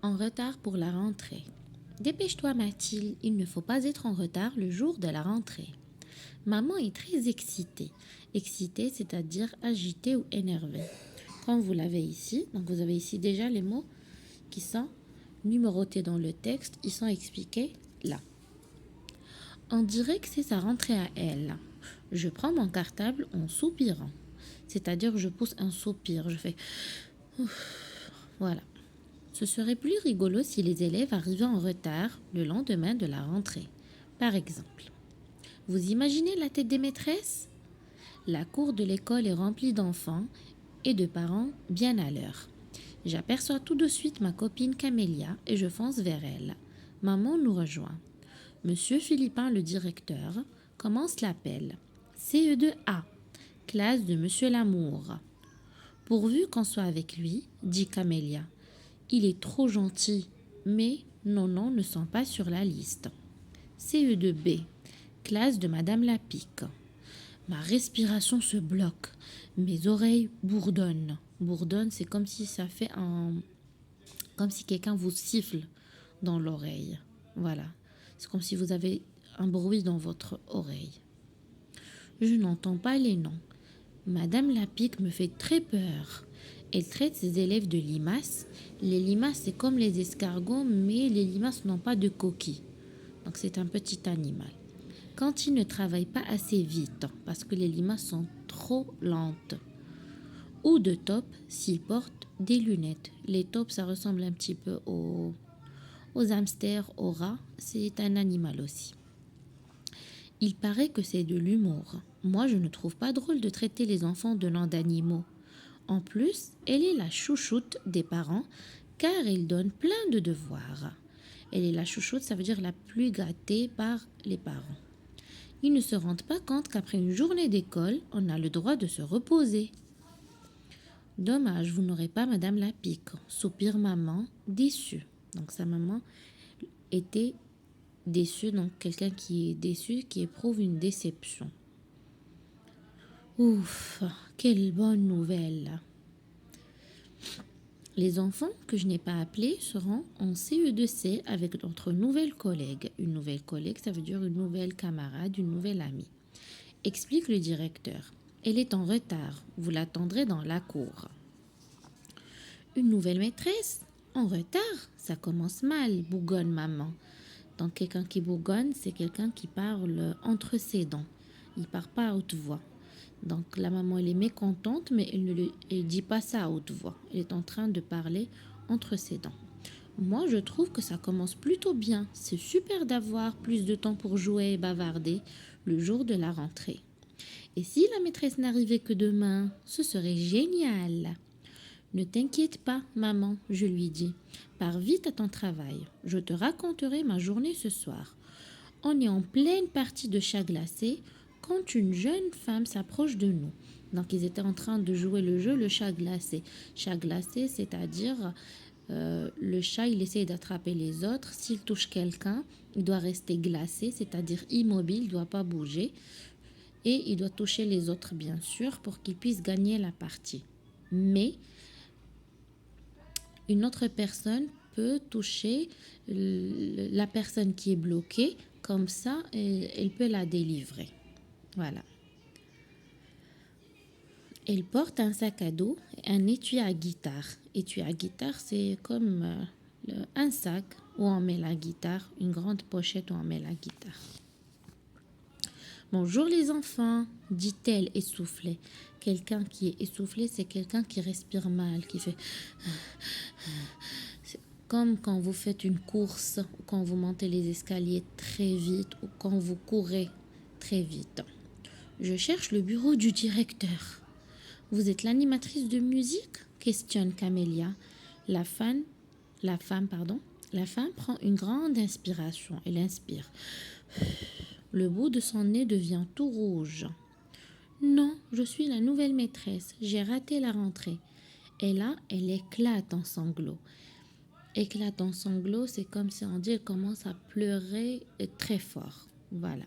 En retard pour la rentrée. Dépêche-toi, Mathilde, il ne faut pas être en retard le jour de la rentrée. Maman est très excitée. Excitée, c'est-à-dire agitée ou énervée. Comme vous l'avez ici, donc vous avez ici déjà les mots qui sont numérotés dans le texte, ils sont expliqués là. On dirait que c'est sa rentrée à elle. Je prends mon cartable en soupirant. C'est-à-dire je pousse un soupir, je fais ouf, voilà. Ce serait plus rigolo si les élèves arrivaient en retard le lendemain de la rentrée. Par exemple, vous imaginez la tête des maîtresses? La cour de l'école est remplie d'enfants et de parents bien à l'heure. J'aperçois tout de suite ma copine Camélia et je fonce vers elle. Maman nous rejoint. Monsieur Philippin, le directeur, commence l'appel. CE2A, classe de Monsieur Lamour. Pourvu qu'on soit avec lui, dit Camélia. Il est trop gentil, mais nos noms ne sont pas sur la liste. CE2B, classe de Madame Lapique. Ma respiration se bloque, mes oreilles bourdonnent. Bourdonne, c'est comme si ça fait comme si quelqu'un vous siffle dans l'oreille. Voilà, c'est comme si vous avez un bruit dans votre oreille. Je n'entends pas les noms. Madame Lapique me fait très peur. Elle traite ses élèves de limaces. Les limaces, c'est comme les escargots, mais les limaces n'ont pas de coquille. Donc c'est un petit animal. Quand il ne travaille pas assez vite, parce que les limaces sont trop lentes. Ou de top s'il porte des lunettes. Les tops, ça ressemble un petit peu aux hamsters, aux rats. C'est un animal aussi. Il paraît que c'est de l'humour. Moi, je ne trouve pas drôle de traiter les enfants de noms d'animaux. En plus, elle est la chouchoute des parents car elle donne plein de devoirs. Elle est la chouchoute, ça veut dire la plus gâtée par les parents. Ils ne se rendent pas compte qu'après une journée d'école, on a le droit de se reposer. Dommage, vous n'aurez pas Madame Lapique, soupire maman, déçue. Donc sa maman était déçue, donc quelqu'un qui est déçu, qui éprouve une déception. Ouf, quelle bonne nouvelle! Les enfants que je n'ai pas appelés seront en CE2C avec notre nouvelle collègue. Une nouvelle collègue, ça veut dire une nouvelle camarade, une nouvelle amie. Explique le directeur. Elle est en retard. Vous l'attendrez dans la cour. Une nouvelle maîtresse? En retard? Ça commence mal, bougonne maman. Donc quelqu'un qui bougonne, c'est quelqu'un qui parle entre ses dents. Il ne parle pas à haute voix. Donc la maman, elle est mécontente, mais elle ne dit pas ça à haute voix. Elle est en train de parler entre ses dents. Moi, je trouve que ça commence plutôt bien. C'est super d'avoir plus de temps pour jouer et bavarder le jour de la rentrée. Et si la maîtresse n'arrivait que demain, ce serait génial. Ne t'inquiète pas, maman, je lui dis. Pars vite à ton travail. Je te raconterai ma journée ce soir. On est en pleine partie de chat glacé quand une jeune femme s'approche de nous. Donc, ils étaient en train de jouer le jeu, le chat glacé. Chat glacé, c'est-à-dire le chat, il essaie d'attraper les autres. S'il touche quelqu'un, il doit rester glacé, c'est-à-dire immobile, il ne doit pas bouger. Et il doit toucher les autres, bien sûr, pour qu'il puisse gagner la partie. Mais une autre personne peut toucher la personne qui est bloquée. Comme ça, elle peut la délivrer. Voilà. Elle porte un sac à dos et un étui à guitare. Étui à guitare, c'est comme un sac où on met la guitare, une grande pochette où on met la guitare. Bonjour les enfants, dit-elle essoufflée. Quelqu'un qui est essoufflé, c'est quelqu'un qui respire mal, qui fait... C'est comme quand vous faites une course, ou quand vous montez les escaliers très vite, ou quand vous courez très vite. Je cherche le bureau du directeur. Vous êtes l'animatrice de musique? Questionne Camélia. La femme prend une grande inspiration. Elle inspire. Le bout de son nez devient tout rouge. Non, je suis la nouvelle maîtresse. J'ai raté la rentrée. Et là, elle éclate en sanglots. Éclate en sanglots, c'est comme si on dit elle commence à pleurer très fort. Voilà.